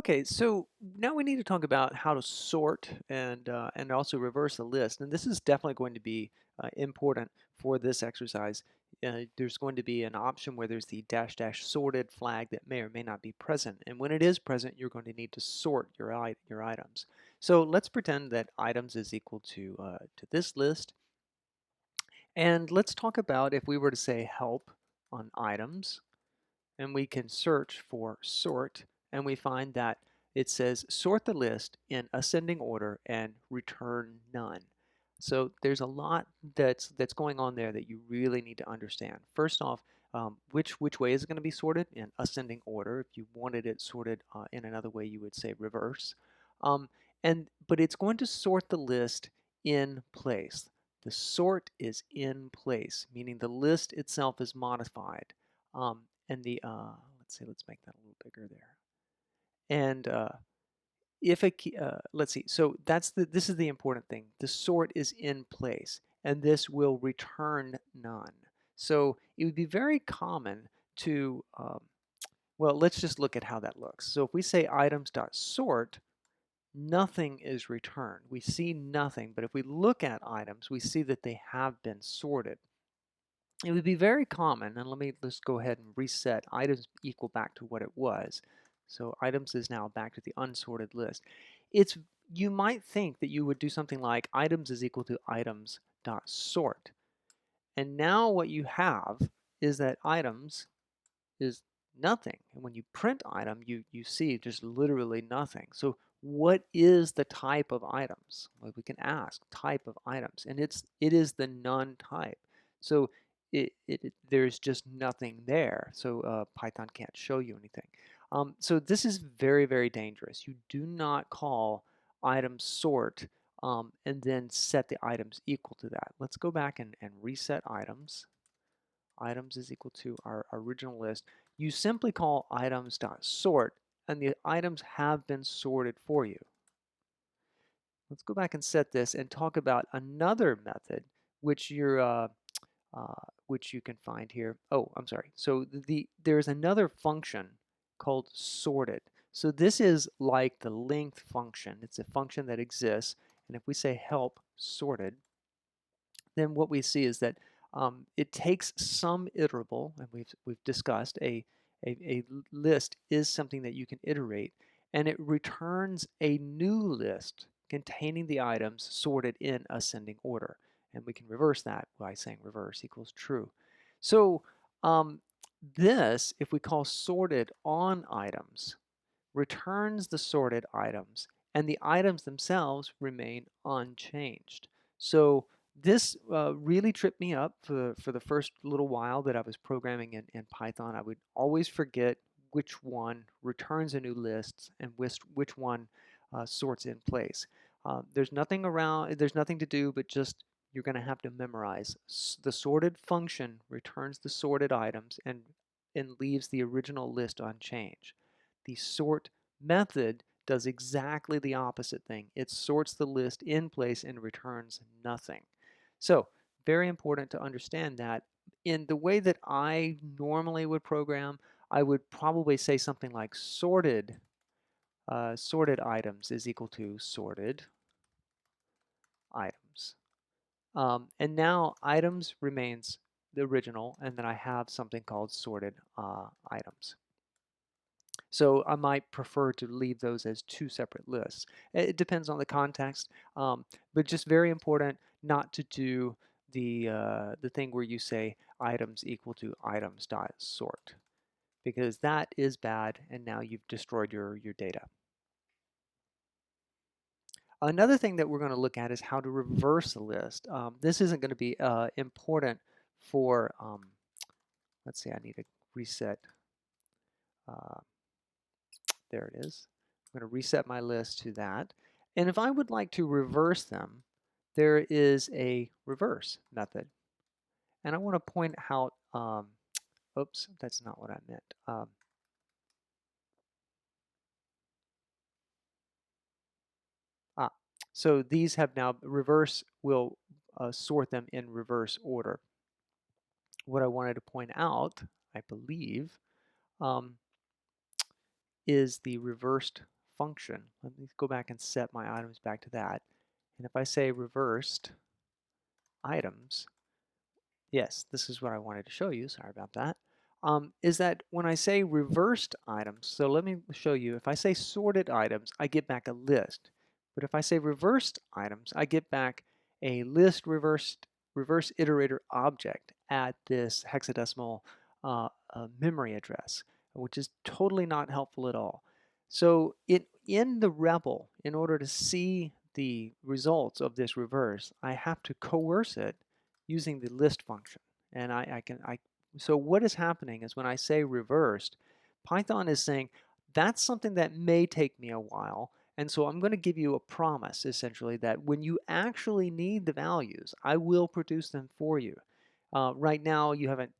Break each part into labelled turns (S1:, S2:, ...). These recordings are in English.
S1: Okay, so now we need to talk about how to sort and also reverse a list. And this is definitely going to be important for this exercise. There's going to be an option where there's the dash dash sorted flag that may or may not be present. And when it is present, you're going to need to sort your items. So let's pretend that items is equal to this list. And let's talk about if we were to say help on items, and we can search for sort, and we find that it says sort the list in ascending order and return none. So there's a lot that's going on there that you really need to understand. First off, which way is it going to be sorted? In ascending order. If you wanted it sorted in another way, you would say reverse. Um, but it's going to sort the list in place. The sort is in place, meaning the list itself is modified. And the let's see, let's make that a little bigger there. And if a key, let's see, so this is the important thing. The sort is in place, and this will return none. So it would be very common to, well, let's just look at how that looks. So if we say items.sort, nothing is returned. We see nothing, but if we look at items, we see that they have been sorted. It would be very common, and let's go ahead and reset items equal back to what it was. So items is now back to the unsorted list. It's You might think that you would do something like items is equal to items dot sort. And now what you have is that items is nothing. And when you print item, you see just literally nothing. So what is the type of items? Well, we can ask type of items, and it is the none type. So there's just nothing there. So Python can't show you anything. So this is very, very dangerous. You do not call item sort and then set the items equal to that. Let's go back and reset items. Items is equal to our original list. You simply call items.sort, and the items have been sorted for you. Let's go back and set this and talk about another method which which you can find here. Oh, I'm sorry. So there's another function called sorted. So this is like the length function. It's a function that exists, and if we say help sorted, then what we see is that it takes some iterable, and we've discussed a list is something that you can iterate, and it returns a new list containing the items sorted in ascending order. And we can reverse that by saying reverse equals true. So this, if we call sorted on items, returns the sorted items, and the items themselves remain unchanged. So this really tripped me up for the first little while that I was programming in Python. I would always forget which one returns a new list and which one sorts in place. There's nothing around, there's nothing to do, but just you're going to have to memorize. The sorted function returns the sorted items and leaves the original list unchanged. The sort method does exactly the opposite thing. It sorts the list in place and returns nothing. So very important to understand that. In the way that I normally would program, I would probably say something like sorted items is equal to sorted items. And now items remains the original, and then I have something called sorted items. So I might prefer to leave those as two separate lists. It depends on the context, but just very important not to do the thing where you say items equal to items dot sort, because that is bad, and now you've destroyed your data. Another thing that we're going to look at is how to reverse a list. This isn't going to be important for, let's see, I need to reset. Uh, There it is. I'm going to reset my list to that. And if I would like to reverse them, there is a reverse method. And I want to point out, oops, that's not what I meant. Ah, so these have now, reverse will sort them in reverse order. What I wanted to point out, I believe, um, is the reversed function. Let me go back and set my items back to that. And if I say reversed items, yes, this is what I wanted to show you. Sorry about that. Is that when I say reversed items, so let me show you. If I say sorted items, I get back a list. But if I say reversed items, I get back a list reverse iterator object at this hexadecimal memory address, which is totally not helpful at all. So in the REPL, in order to see the results of this reverse, I have to coerce it using the list function. And so what is happening is when I say reversed, Python is saying that's something that may take me a while. And so I'm going to give you a promise, essentially, that when you actually need the values, I will produce them for you. Right now, you haven't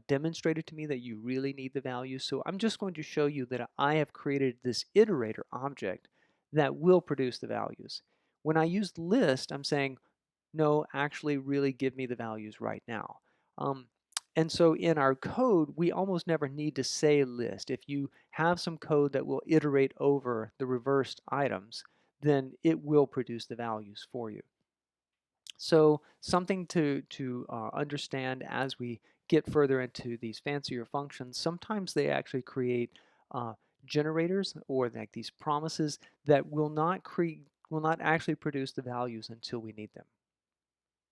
S1: demonstrated to me that you really need the values. So I'm just going to show you that I have created this iterator object that will produce the values. When I use list, I'm saying, no, actually really give me the values right now. And so in our code, we almost never need to say list. If you have some code that will iterate over the reversed items, then it will produce the values for you. So something to understand as we get further into these fancier functions, sometimes they actually create generators or like these promises that will not actually produce the values until we need them.